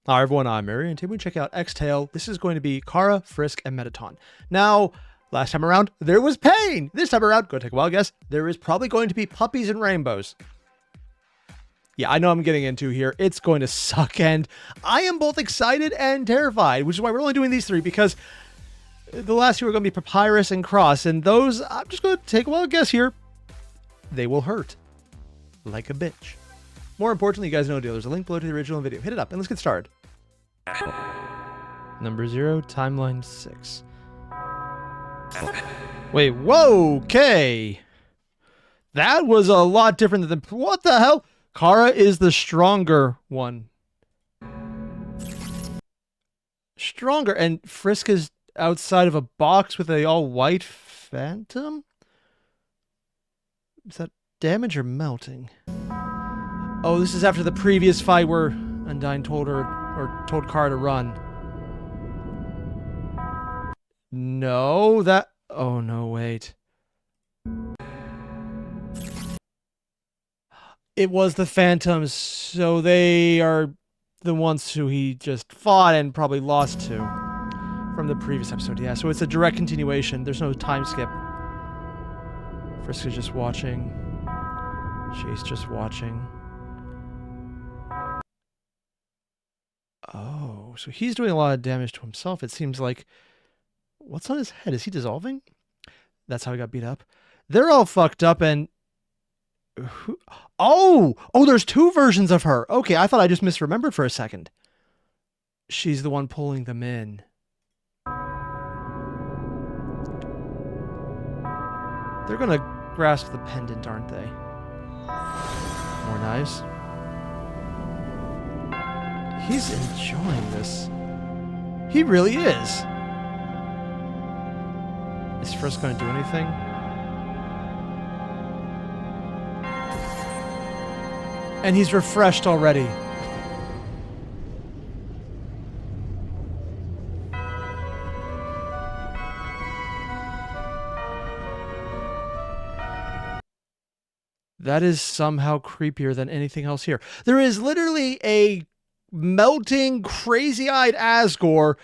Hi everyone, I'm Airier, and today we check out Xtale. This is going to be Chara, Frisk, and Mettaton. Now, last time around, there was pain. This time around, go take a wild guess, there is probably going to be puppies and rainbows. Yeah, I know I'm getting into here. It's going to suck, and I am both excited and terrified, which is why we're only doing these three, because the last two are going to be Papyrus and Cross, and those, I'm just going to take a wild guess here, they will hurt. Like a bitch. More importantly, you guys know the deal. There's a link below to the original video. Hit it up, and let's get started. Number 0, timeline 6. Wait, whoa, okay. That was a lot different than the... What the hell? Chara is the stronger one. Stronger, and Frisk is outside of a box with a all-white phantom? Is that damage or melting? Oh, this is after the previous fight where Undyne told her, or told Chara to run. No, that... Oh, no, wait. It was the Phantoms, so they are the ones who he just fought and probably lost to from the previous episode. Yeah, so it's a direct continuation. There's no time skip. Frisk is just watching. She's just watching. Oh, so he's doing a lot of damage to himself. It seems like... What's on his head? Is he dissolving? That's how he got beat up. They're all fucked up and... Oh! Oh, there's two versions of her. Okay, I thought I just misremembered for a second. She's the one pulling them in. They're gonna grasp the pendant, aren't they? More knives. He's enjoying this. He really is. Is Frisk going to do anything? And he's refreshed already. That is somehow creepier than anything else here. There is literally a melting, crazy-eyed Asgore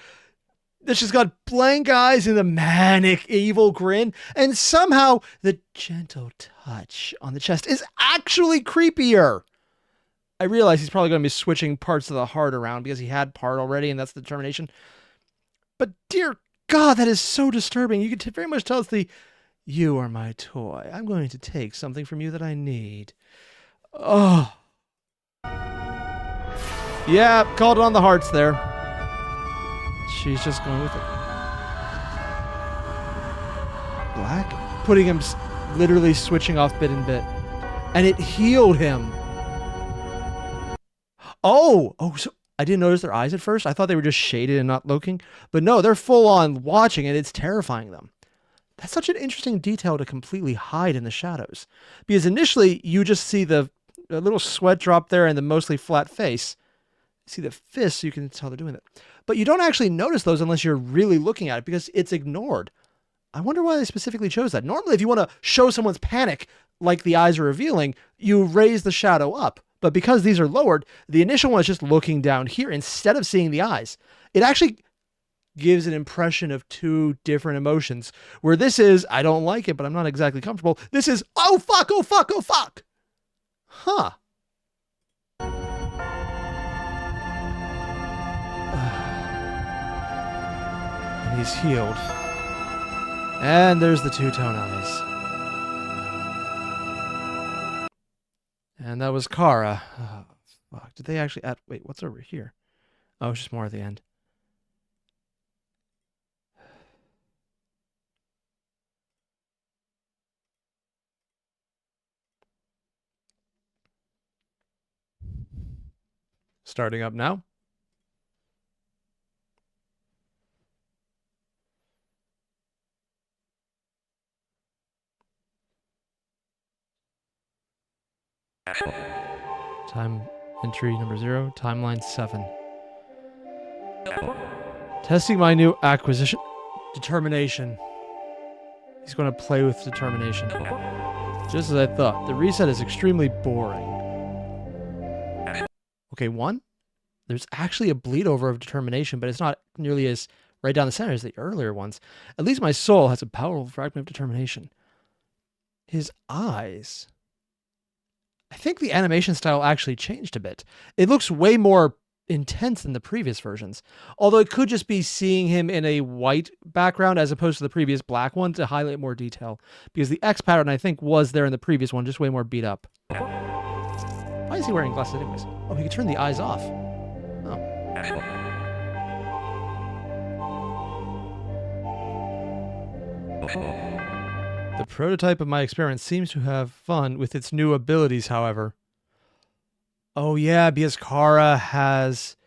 that's just got blank eyes and a manic, evil grin, and somehow the gentle touch on the chest is actually creepier. I realize he's probably going to be switching parts of the heart around because he had part already, and that's the determination. But dear God, that is so disturbing. You can very much tell it's the, you are my toy. I'm going to take something from you that I need. Oh. Yeah, called it on the hearts there. She's just going with it. Black? Putting him literally switching off bit and bit. And it healed him. Oh, so I didn't notice their eyes at first. I thought they were just shaded and not looking. But no, they're full on watching and it's terrifying them. That's such an interesting detail to completely hide in the shadows. Because initially you just see the little sweat drop there and the mostly flat face. You see the fists, you can tell they're doing that. But you don't actually notice those unless you're really looking at it because it's ignored. I wonder why they specifically chose that. Normally, if you want to show someone's panic, like the eyes are revealing, you raise the shadow up. But because these are lowered, the initial one is just looking down here instead of seeing the eyes. It actually gives an impression of two different emotions. Where this is, I don't like it, but I'm not exactly comfortable. This is, oh fuck, oh fuck, oh fuck. Huh. He's healed. And there's the two-tone eyes. And that was Chara. Oh, fuck. Did they actually add... Wait, what's over here? Oh, it's just more at the end. Starting up now. Time entry number 0, timeline 7. Testing my new acquisition. Determination. He's going to play with determination. Just as I thought, the reset is extremely boring. Okay, 1, There's actually a bleed over of determination, but it's not nearly as right down the center as the earlier ones. At least my soul has a powerful fragment of determination. His eyes. I think the animation style actually changed a bit. It looks way more intense than the previous versions. Although it could just be seeing him in a white background as opposed to the previous black one to highlight more detail. Because the X pattern, I think, was there in the previous one, just way more beat up. Why is he wearing glasses anyways? Oh, he can turn the eyes off. Oh. The prototype of my experiment seems to have fun with its new abilities, however. Oh yeah, because Chara has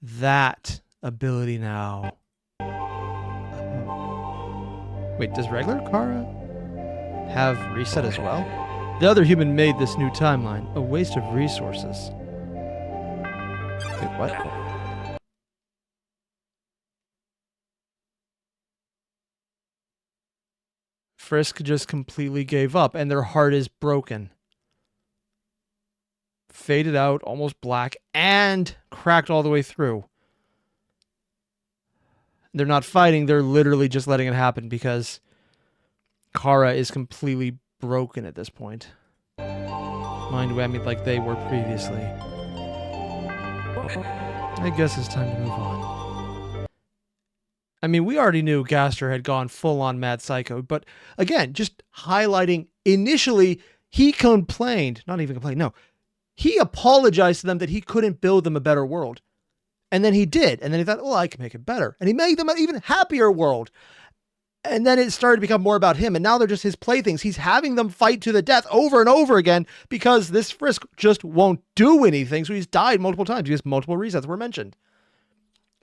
that ability now. Wait, does regular Chara have reset as well? The other human made this new timeline, a waste of resources. Wait, what? Frisk just completely gave up, and their heart is broken. Faded out, almost black, and cracked all the way through. They're not fighting, they're literally just letting it happen because Chara is completely broken at this point. Mind whammy like they were previously. I guess it's time to move on. I mean, we already knew Gaster had gone full-on mad psycho, but again, just highlighting, initially, he complained, not even complained, no. He apologized to them that he couldn't build them a better world. And then he did. And then he thought, well, I can make it better. And he made them an even happier world. And then it started to become more about him. And now they're just his playthings. He's having them fight to the death over and over again because this Frisk just won't do anything. So he's died multiple times because multiple resets were mentioned.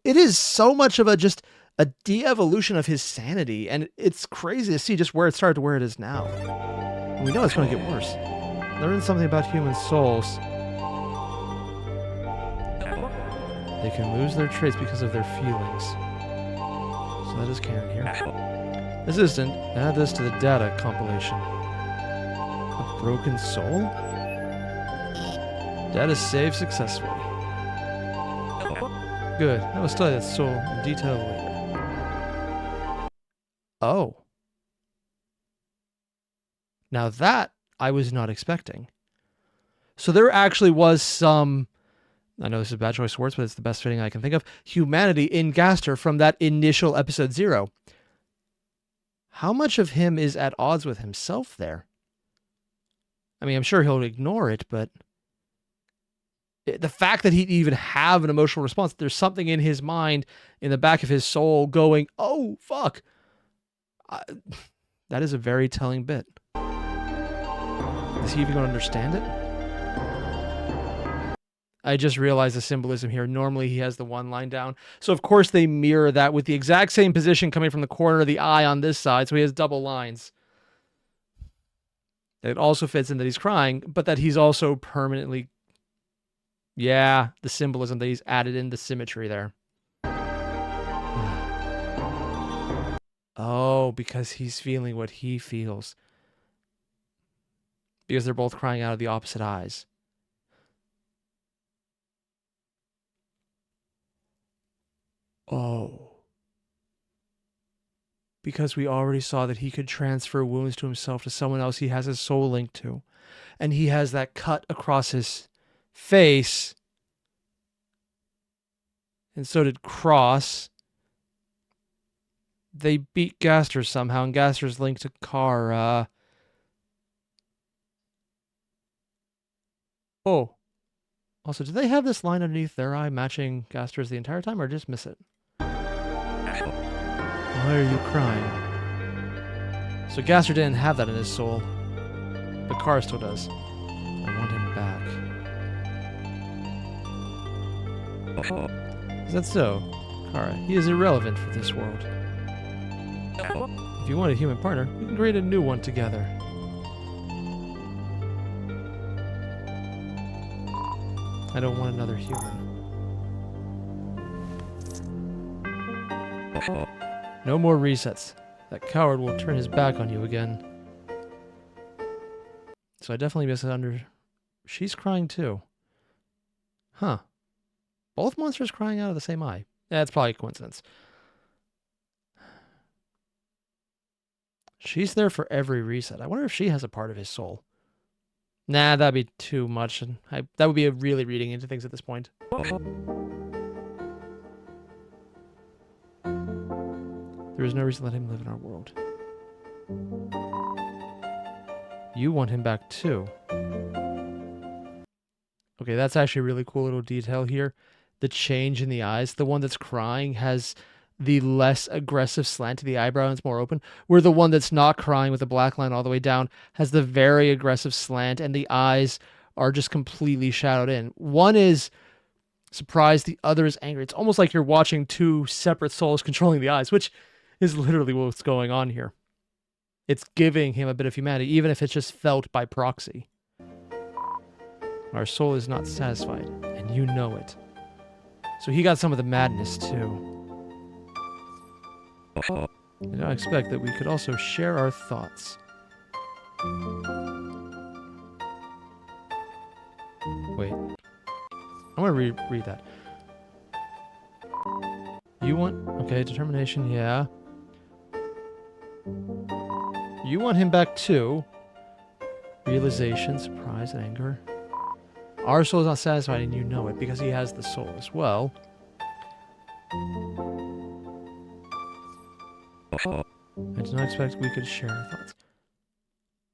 It is so much of a de-evolution of his sanity. And it's crazy to see just where it started to where it is now. And we know it's going to get worse. Learn something about human souls. They can lose their traits because of their feelings. So that is canon here. Assistant, add this to the data compilation. A broken soul? Data saved successfully. Good. I will study that soul in detail later. Oh. Now that I was not expecting. So there actually was some, I know this is a bad choice of words, but it's the best fitting I can think of, humanity in Gaster from that initial episode 0. How much of him is at odds with himself there? I mean, I'm sure he'll ignore it, but the fact that he'd even have an emotional response, there's something in his mind, in the back of his soul going, oh, fuck. That is a very telling bit. Is he even going to understand it? I just realized the symbolism here. Normally he has the one line down. So of course they mirror that with the exact same position coming from the corner of the eye on this side. So he has double lines. It also fits in that he's crying, but that he's also permanently... Yeah, the symbolism that he's added in the symmetry there. Oh, because he's feeling what he feels. Because they're both crying out of the opposite eyes. Oh. Because we already saw that he could transfer wounds to himself to someone else he has his soul linked to. And he has that cut across his face. And so did Cross. They beat Gaster somehow, and Gaster's linked to Chara. Oh. Also, do they have this line underneath their eye matching Gaster's the entire time, or just miss it? Why are you crying? So Gaster didn't have that in his soul. But Chara still does. I want him back. Is that so? Chara, he is irrelevant for this world. If you want a human partner, we can create a new one together. I don't want another human. No more resets. That coward will turn his back on you again. So I definitely miss it under... She's crying too. Huh. Both monsters crying out of the same eye. That's probably a coincidence. She's there for every reset. I wonder if she has a part of his soul. Nah, that'd be too much. And that would be really reading into things at this point. There is no reason to let him live in our world. You want him back too. Okay, that's actually a really cool little detail here. The change in the eyes. The one that's crying has the less aggressive slant to the eyebrow and it's more open, where the one that's not crying with the black line all the way down has the very aggressive slant and the eyes are just completely shadowed in. One is surprised, the other is angry. It's almost like you're watching two separate souls controlling the eyes, which is literally what's going on here. It's giving him a bit of humanity, even if it's just felt by proxy. Our soul is not satisfied, and you know it. So he got some of the madness, too. I don't expect that we could also share our thoughts. Wait. I want to read that. You want... Okay, determination, yeah. You want him back too. Realization, surprise, anger. Our soul is not satisfied and you know it because he has the soul as well. I did not expect we could share our thoughts.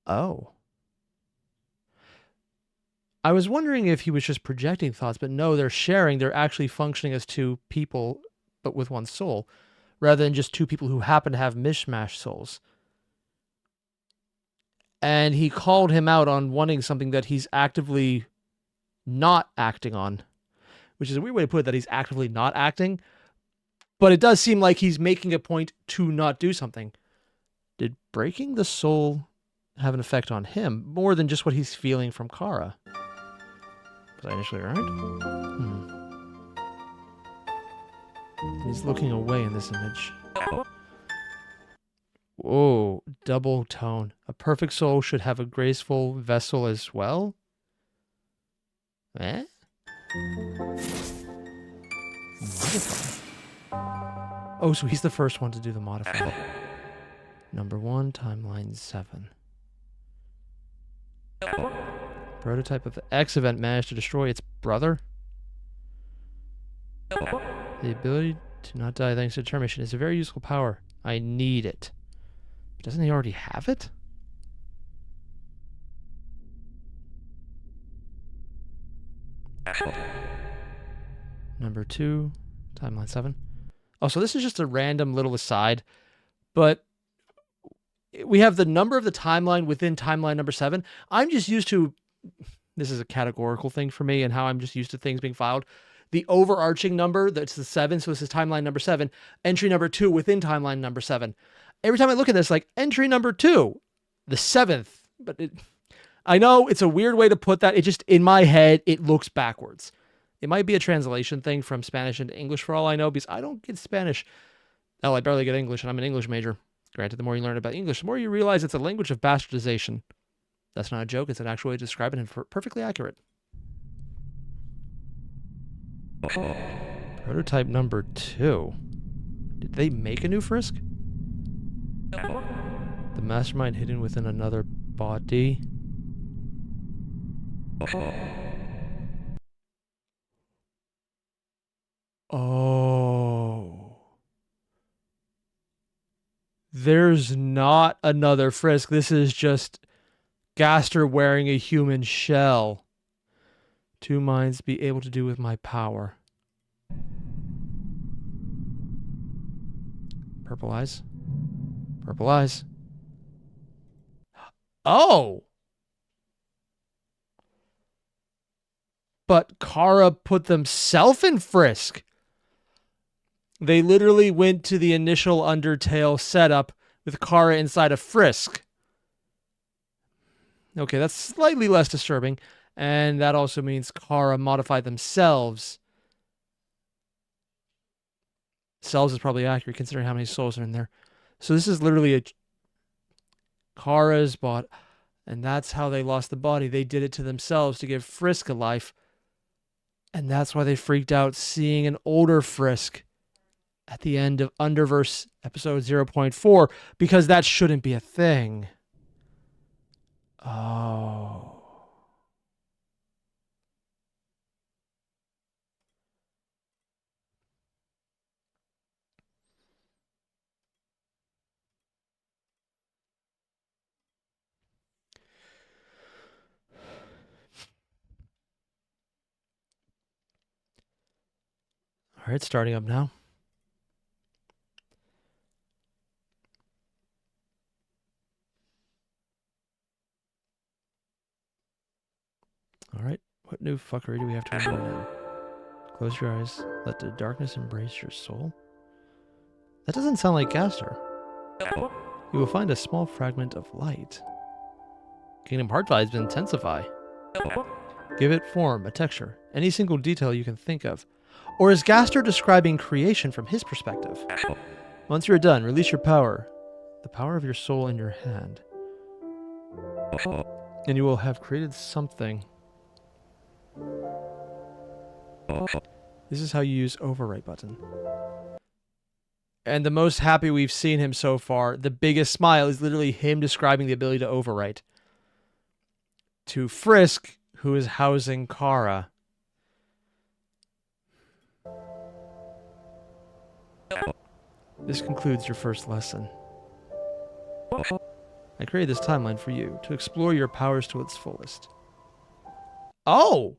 Oh. I was wondering if he was just projecting thoughts, but no, they're sharing. They're actually functioning as two people, but with one soul, rather than just two people who happen to have mishmash souls. And he called him out on wanting something that he's actively not acting on, which is a weird way to put it, that he's actively not acting. But it does seem like he's making a point to not do something. Did breaking the soul have an effect on him more than just what he's feeling from Chara? Was I initially right? He's looking away in this image. Whoa, double tone. A perfect soul should have a graceful vessel as well? Eh? Modify. Oh, so he's the first one to do the modify. Number 1, timeline 7. Prototype of the X event managed to destroy its brother. The ability to not die thanks to determination is a very useful power. I need it. But doesn't he already have it? Number 2, timeline 7. Oh, so this is just a random little aside, but we have the number of the timeline within timeline number 7. I'm just used to, this is a categorical thing for me and how I'm just used to things being filed. The overarching number, that's the 7, so this is timeline number 7, entry number 2 within timeline number 7. Every time I look at this, like, entry number 2, the 7th, but I know it's a weird way to put that. It just, in my head, it looks backwards. It might be a translation thing from Spanish into English for all I know, because I don't get Spanish. Hell, I barely get English, and I'm an English major. Granted, the more you learn about English, the more you realize it's a language of bastardization. That's not a joke. It's an actual way to describe it and perfectly accurate. Prototype number 2. Did they make a new Frisk? The mastermind hidden within another body. Oh. There's not another Frisk. This is just Gaster wearing a human shell. 2 minds be able to do with my power. Purple eyes. Purple eyes. Oh! But Chara put themselves in Frisk. They literally went to the initial Undertale setup with Chara inside of Frisk. Okay, that's slightly less disturbing. And that also means Chara modified themselves. Selves is probably accurate considering how many souls are in there. So this is literally a Chara's body. And that's how they lost the body. They did it to themselves to give Frisk a life. And that's why they freaked out seeing an older Frisk at the end of Underverse episode 0.4, because that shouldn't be a thing. Oh. All right, starting up now. All right, what new fuckery do we have to endure now? Close your eyes. Let the darkness embrace your soul. That doesn't sound like Gaster. You will find a small fragment of light. Kingdom Heart vibes intensify. Give it form, a texture, any single detail you can think of. Or is Gaster describing creation from his perspective? Once you're done, release your power. The power of your soul in your hand. And you will have created something. This is how you use overwrite button. And the most happy we've seen him so far, the biggest smile, is literally him describing the ability to overwrite. To Frisk, who is housing Chara. This concludes your first lesson. I created this timeline for you, to explore your powers to its fullest. Oh!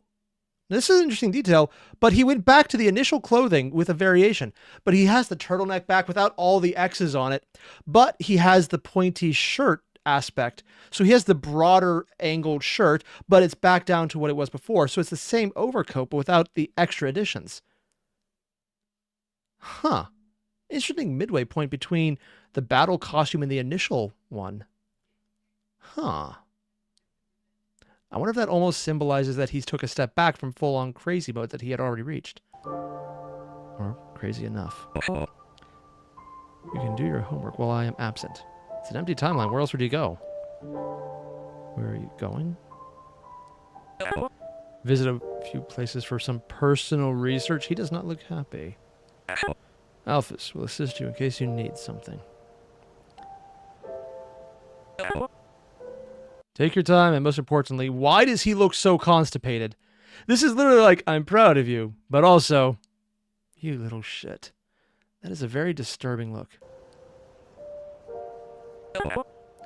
This is an interesting detail, but he went back to the initial clothing with a variation. But he has the turtleneck back without all the X's on it, but he has the pointy shirt aspect. So he has the broader angled shirt, but it's back down to what it was before. So it's the same overcoat, but without the extra additions. Huh. Interesting midway point between the battle costume and the initial one. Huh. I wonder if that almost symbolizes that he's took a step back from full-on crazy mode that he had already reached. Or crazy enough. You can do your homework while I am absent. It's an empty timeline. Where else would you go? Where are you going? Visit a few places for some personal research. He does not look happy. Alphys will assist you in case you need something. Take your time, and most importantly, why does he look so constipated? This is literally like, I'm proud of you, but also, you little shit. That is a very disturbing look.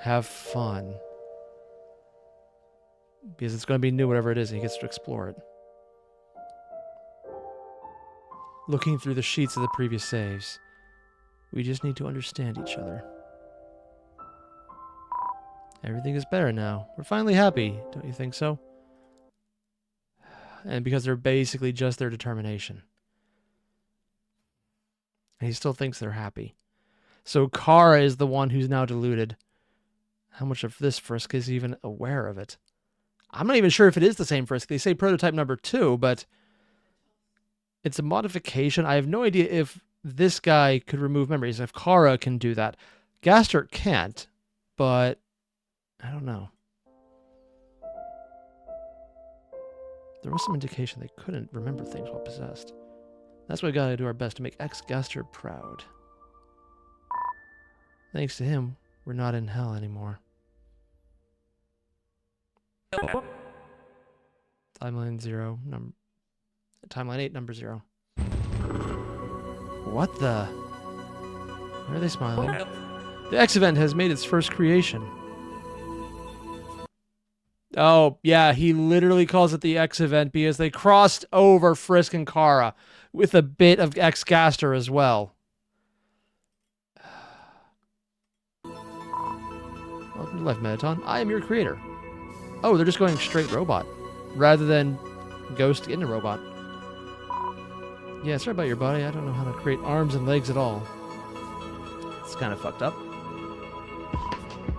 Have fun. Because it's going to be new, whatever it is, and he gets to explore it. Looking through the sheets of the previous saves, we just need to understand each other. Everything is better now. We're finally happy, don't you think so? And because they're basically just their determination. And he still thinks they're happy. So Chara is the one who's now deluded. How much of this Frisk is even aware of it? I'm not even sure if it is the same Frisk. They say prototype number 2, but it's a modification. I have no idea if this guy could remove memories, if Chara can do that. Gaster can't, but I don't know. There was some indication they couldn't remember things while possessed. That's why we gotta do our best to make ex-Gaster proud. Thanks to him, we're not in hell anymore. Timeline 0, Timeline 8, number 0. What the? Why are they smiling? The X event has made its first creation. Oh, yeah, he literally calls it the X event because they crossed over Frisk and Chara with a bit of ex-Gaster as well. Welcome to life, Mettaton. I am your creator. Oh, they're just going straight robot rather than ghost in a robot. Yeah, sorry about your body. I don't know how to create arms and legs at all. It's kind of fucked up.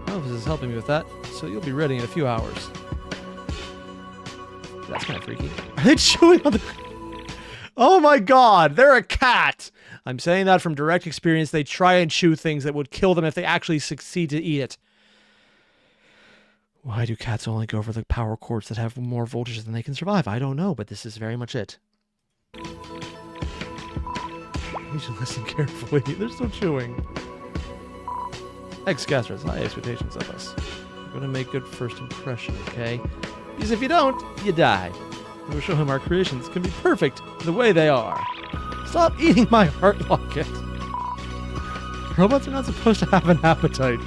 Elvis is helping me with that, so you'll be ready in a few hours. That's kind of freaky. Are they chewing on the... Oh my god, they're a cat! I'm saying that from direct experience. They try and chew things that would kill them if they actually succeed to eat it. Why do cats only go for the power cords that have more voltage than they can survive? I don't know, but this is very much it. You should listen carefully. They're still chewing. Gaster has high expectations of us. We're going to make good first impression, okay? Because if you don't, you die. We'll show him our creations can be perfect the way they are. Stop eating my heart locket. Robots are not supposed to have an appetite.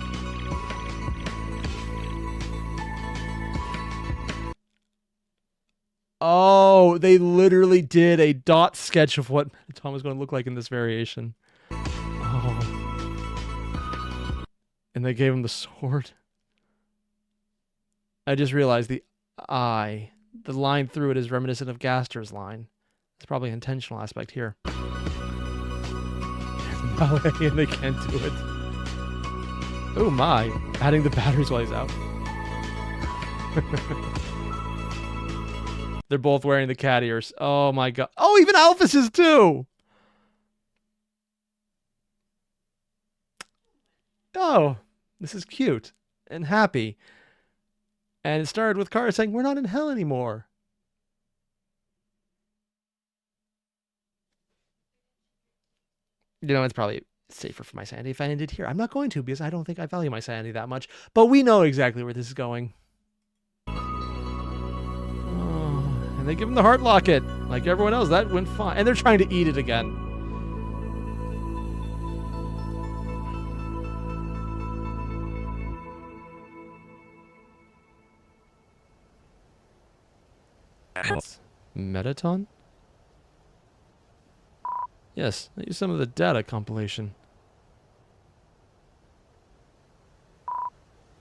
Oh, they literally did a dot sketch of what Tom was going to look like in this variation. Oh. And they gave him the sword. I just realized the eye, the line through it is reminiscent of Gaster's line. It's probably an intentional aspect here. And they can't do it. Oh my, adding the batteries while he's out. They're both wearing the cat ears. Oh my god. Oh, even Alphys is too! Oh, this is cute and happy. And it started with Chara saying, we're not in hell anymore. You know, it's probably safer for my sanity if I ended here. I'm not going to because I don't think I value my sanity that much. But we know exactly where this is going. Oh, and they give him the heart locket. Like everyone else, that went fine. And they're trying to eat it again. Mettaton? Yes, I use some of the data compilation.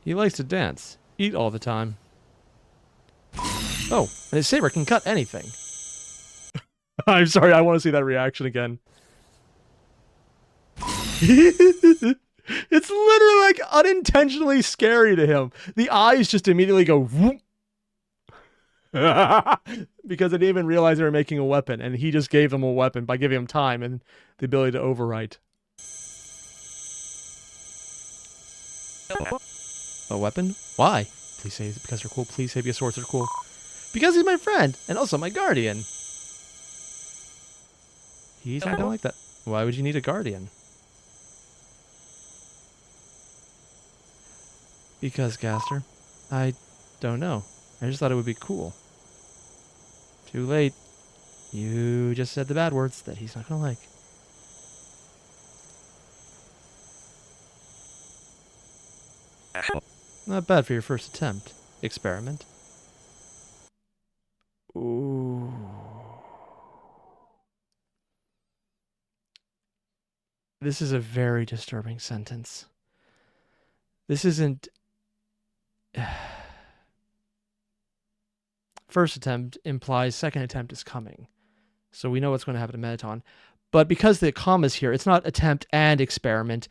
He likes to dance, eat all the time. Oh, and his saber can cut anything. I'm sorry, I want to see that reaction again. It's literally like unintentionally scary to him. The eyes just immediately go whoop. Because they didn't even realize they were making a weapon, and he just gave them a weapon by giving them time and the ability to overwrite. A weapon? Why? Please say it's because they're cool. Please say because swords are cool. Because he's my friend, and also my guardian. He's not gonna like that. Why would you need a guardian? Because, Gaster, I don't know. I just thought it would be cool. Too late. You just said the bad words that he's not gonna like. Not bad for your first attempt. Experiment. Ooh. This is a very disturbing sentence. This isn't... First attempt implies second attempt is coming. So we know what's going to happen to Mettaton. But because the comma's here, it's not attempt and experiment.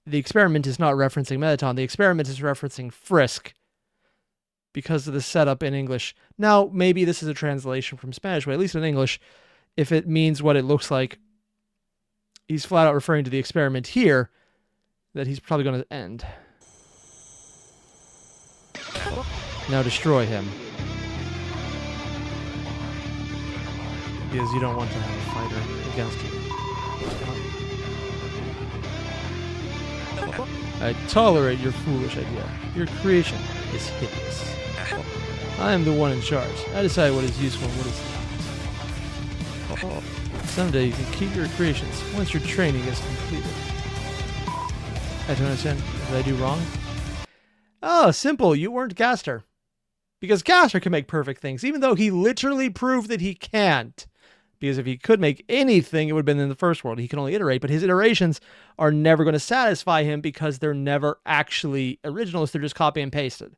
The experiment is not referencing Mettaton. The experiment is referencing Frisk. Because of the setup in English. Now, maybe this is a translation from Spanish, but at least in English, if it means what it looks like, he's flat out referring to the experiment here that he's probably going to end. Now destroy him. Because you don't want to have a fighter against you. I tolerate your foolish idea. Your creation is hideous. I am the one in charge. I decide what is useful and what is not. Someday you can keep your creations once your training is completed. I don't understand. Did I do wrong? Oh, simple. You weren't Gaster. Because Gaster can make perfect things, even though he literally proved that he can't. Because if he could make anything, it would have been in the first world. He can only iterate, but his iterations are never going to satisfy him because they're never actually originals. They're just copy and pasted.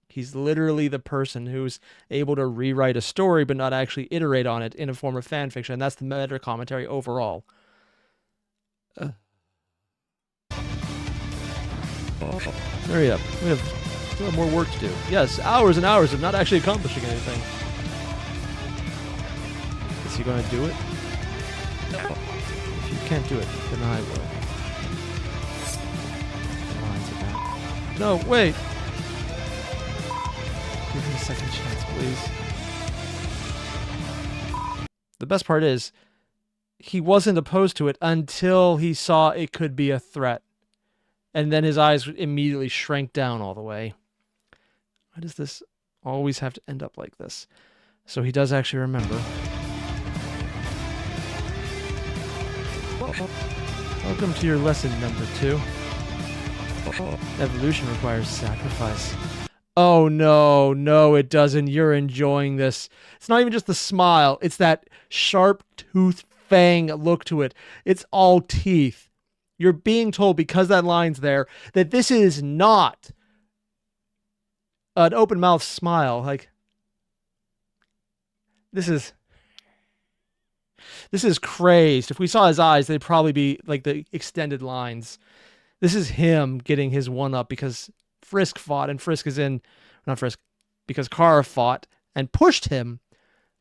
He's literally the person who's able to rewrite a story but not actually iterate on it in a form of fan fiction. That's the meta commentary overall. Hurry up. We still have more work to do. Yes, hours and hours of not actually accomplishing anything. Is he going to do it? If you can't do it, then I will. No, wait! Give me a second chance, please. The best part is he wasn't opposed to it until he saw it could be a threat. And then his eyes immediately shrank down all the way. Why does this always have to end up like this? So he does actually remember. Welcome to your lesson number 2. Evolution requires sacrifice. Oh no, no it doesn't. You're enjoying this. It's not even just the smile. It's that sharp tooth fang look to it. It's all teeth. You're being told, because that line's there, that this is not an open mouth smile. Like, this is crazed. If we saw his eyes, they'd probably be like the extended lines. This is him getting his one up because Frisk fought, and Frisk is in, not Frisk, because Chara fought and pushed him,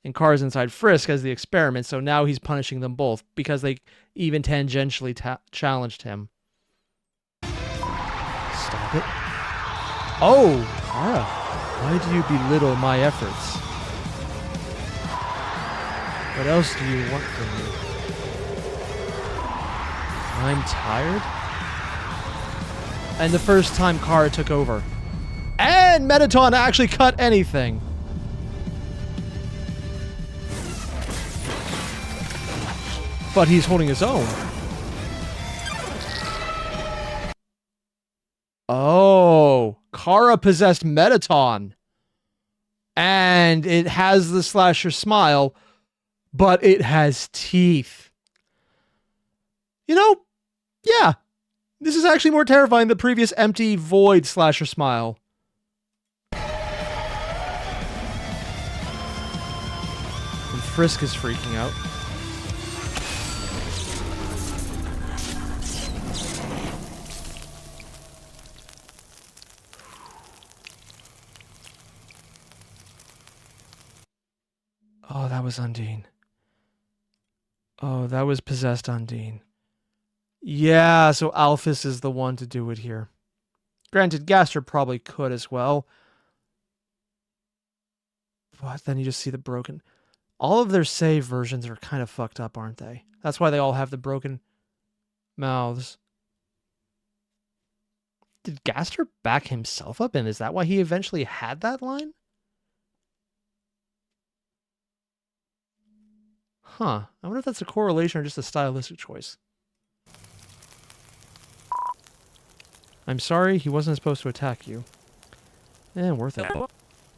and Chara's inside Frisk as the experiment, so now he's punishing them both because they even tangentially challenged him. Stop it. Oh, Chara, why do you belittle my efforts? What else do you want from me? I'm tired? And the first time Chara took over. And Mettaton actually cut anything. But he's holding his own. Oh, Chara possessed Mettaton. And it has the slasher smile, but it has teeth. You know, yeah. This is actually more terrifying than the previous empty void slasher smile. And Frisk is freaking out. Oh, that was Undine. Oh, that was possessed Undine. Yeah, so Alphys is the one to do it here. Granted, Gaster probably could as well. But then you just see the broken... All of their save versions are kind of fucked up, aren't they? That's why they all have the broken mouths. Did Gaster back himself up, and is that why he eventually had that line? Huh. I wonder if that's a correlation or just a stylistic choice. I'm sorry, he wasn't supposed to attack you. Worth it.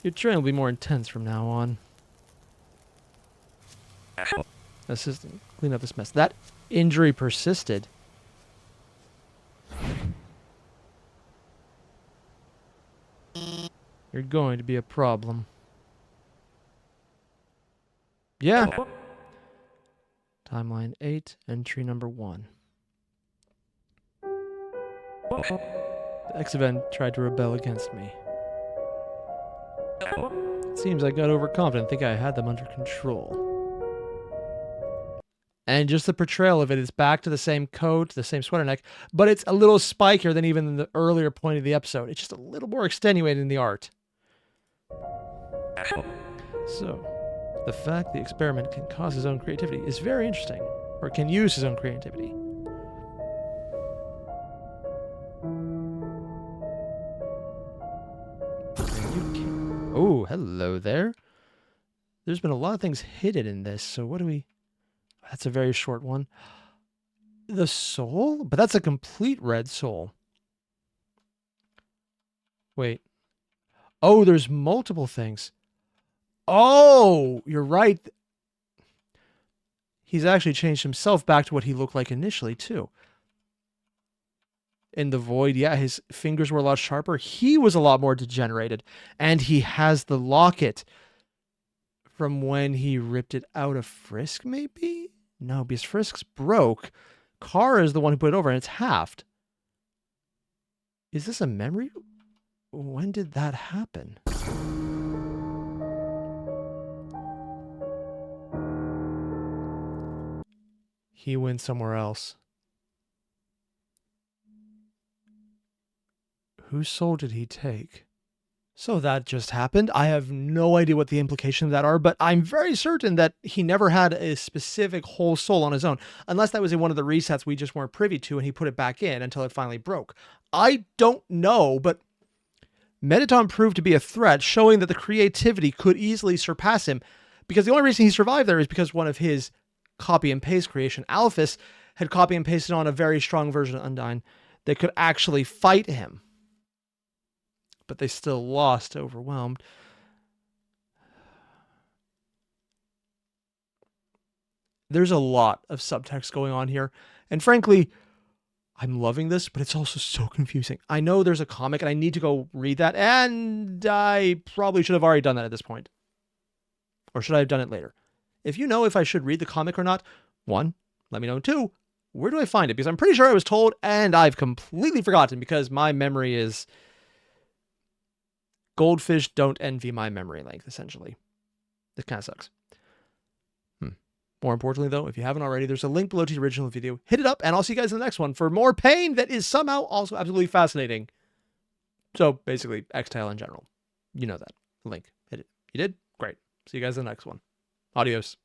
Your training will be more intense from now on. Assistant, clean up this mess. That injury persisted. You're going to be a problem. Yeah. Timeline 8, entry number 1. The X-Event tried to rebel against me. It seems I got overconfident, think I had them under control. And just the portrayal of it is back to the same coat, the same sweater neck, but it's a little spikier than even the earlier point of the episode. It's just a little more extenuated in the art. So, the fact the experiment can cause his own creativity is very interesting, or can use his own creativity. Oh, hello there. There's been a lot of things hidden in this, so what do we... That's a very short one. The soul? But that's a complete red soul. Wait. Oh, there's multiple things. Oh, you're right. He's actually changed himself back to what he looked like initially, too. In the void, yeah, his fingers were a lot sharper. He was a lot more degenerated. And he has the locket from when he ripped it out of Frisk, maybe? No, because Frisk's broke. Chara is the one who put it over, and it's halved. Is this a memory? When did that happen? He went somewhere else. Whose soul did he take? So that just happened. I have no idea what the implications of that are, but I'm very certain that he never had a specific whole soul on his own, unless that was in one of the resets we just weren't privy to and he put it back in until it finally broke. I don't know, but Mettaton proved to be a threat, showing that the creativity could easily surpass him, because the only reason he survived there is because one of his copy and paste creation, Alphys, had copy and pasted on a very strong version of Undyne that could actually fight him. But they still lost, overwhelmed. There's a lot of subtext going on here. And frankly, I'm loving this, but it's also so confusing. I know there's a comic and I need to go read that, and I probably should have already done that at this point. Or should I have done it later? If you know if I should read the comic or not, 1, let me know. 2, where do I find it? Because I'm pretty sure I was told and I've completely forgotten because my memory is... Goldfish don't envy my memory length, essentially. This kind of sucks. More importantly, though, if you haven't already, there's a link below to the original video. Hit it up, and I'll see you guys in the next one for more pain that is somehow also absolutely fascinating. So, basically, Xtale in general. You know that. Link. Hit it. You did? Great. See you guys in the next one. Adios.